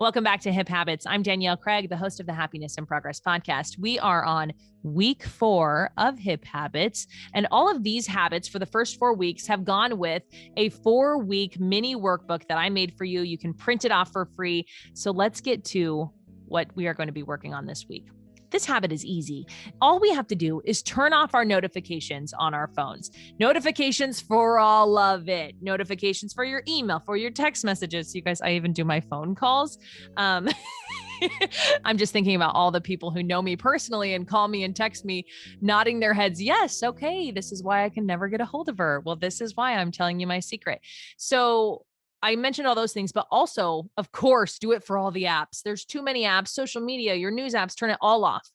Welcome back to Hip Habits. I'm Danielle Craig, the host of the Happiness in Progress podcast. We are on week 4 of Hip Habits, and all of these habits for the first 4 weeks have gone with a 4-week mini workbook that I made for you. You can print it off for free. So let's get to what we are going to be working on this week. This habit is easy. All we have to do is turn off our notifications on our phones. Notifications for all of it. Notifications for your email, for your text messages. You guys, I even do my phone calls. I'm just thinking about all the people who know me personally and call me and text me, nodding their heads. Yes, okay, this is why I can never get a hold of her. Well, this is why I'm telling you my secret. So I mentioned all those things, but also, of course, do it for all the apps. There's too many apps, social media, your news apps, turn it all off.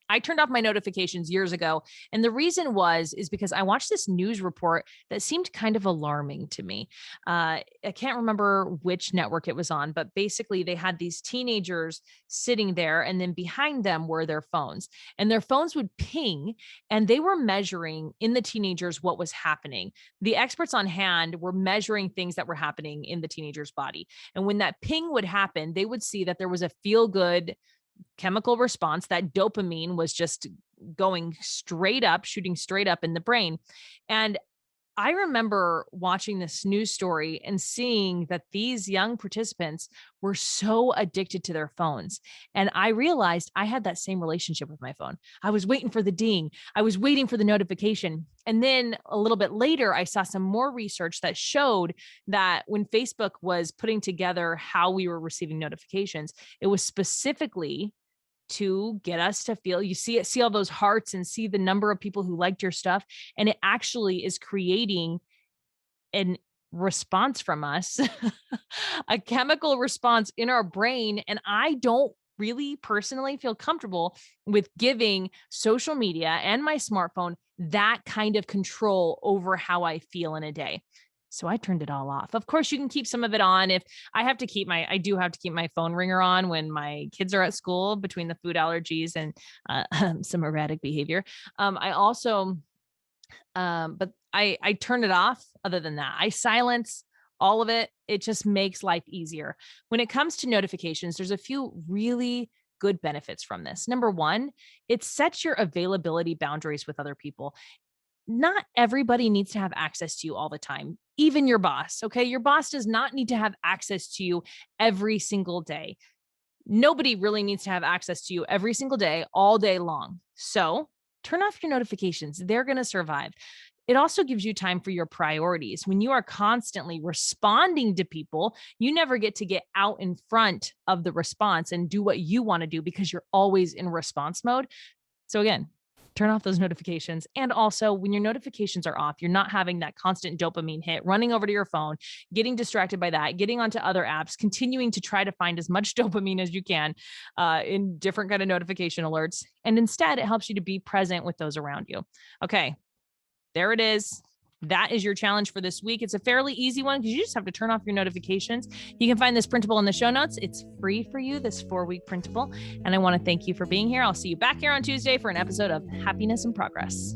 I turned off my notifications years ago. And the reason is because I watched this news report that seemed kind of alarming to me. I can't remember which network it was on, but basically they had these teenagers sitting there, and then behind them were their phones, and their phones would ping, and they were measuring in the teenagers what was happening. The experts on hand were measuring things that were happening in the teenager's body. And when that ping would happen, they would see that there was a feel good chemical response. That dopamine was just going straight up, shooting straight up in the brain. And I remember watching this news story and seeing that these young participants were so addicted to their phones. And I realized I had that same relationship with my phone. I was waiting for the ding. I was waiting for the notification. And then a little bit later, I saw some more research that showed that when Facebook was putting together how we were receiving notifications, it was specifically to get us to feel, you see all those hearts and see the number of people who liked your stuff. And it actually is creating an response from us, a chemical response in our brain. And I don't really personally feel comfortable with giving social media and my smartphone that kind of control over how I feel in a day. So I turned it all off. Of course, you can keep some of it on. If I do have to keep my phone ringer on when my kids are at school between the food allergies and some erratic behavior. I also, but I turn it off. Other than that, I silence all of it. It just makes life easier. When it comes to notifications, there's a few really good benefits from this. Number one, it sets your availability boundaries with other people. Not everybody needs to have access to you all the time, even your boss. Okay. Your boss does not need to have access to you every single day. Nobody really needs to have access to you every single day, all day long. So turn off your notifications. They're going to survive. It also gives you time for your priorities. When you are constantly responding to people, you never get to get out in front of the response and do what you want to do because you're always in response mode. So again, turn off those notifications. And also, when your notifications are off, you're not having that constant dopamine hit, running over to your phone, getting distracted by that, getting onto other apps, continuing to try to find as much dopamine as you can in different kind of notification alerts. And instead, it helps you to be present with those around you. Okay, there it is. That is your challenge for this week. It's a fairly easy one because you just have to turn off your notifications. You can find this printable in the show notes. It's free for you, this 4-week printable. And I want to thank you for being here. I'll see you back here on Tuesday for an episode of Happiness in Progress.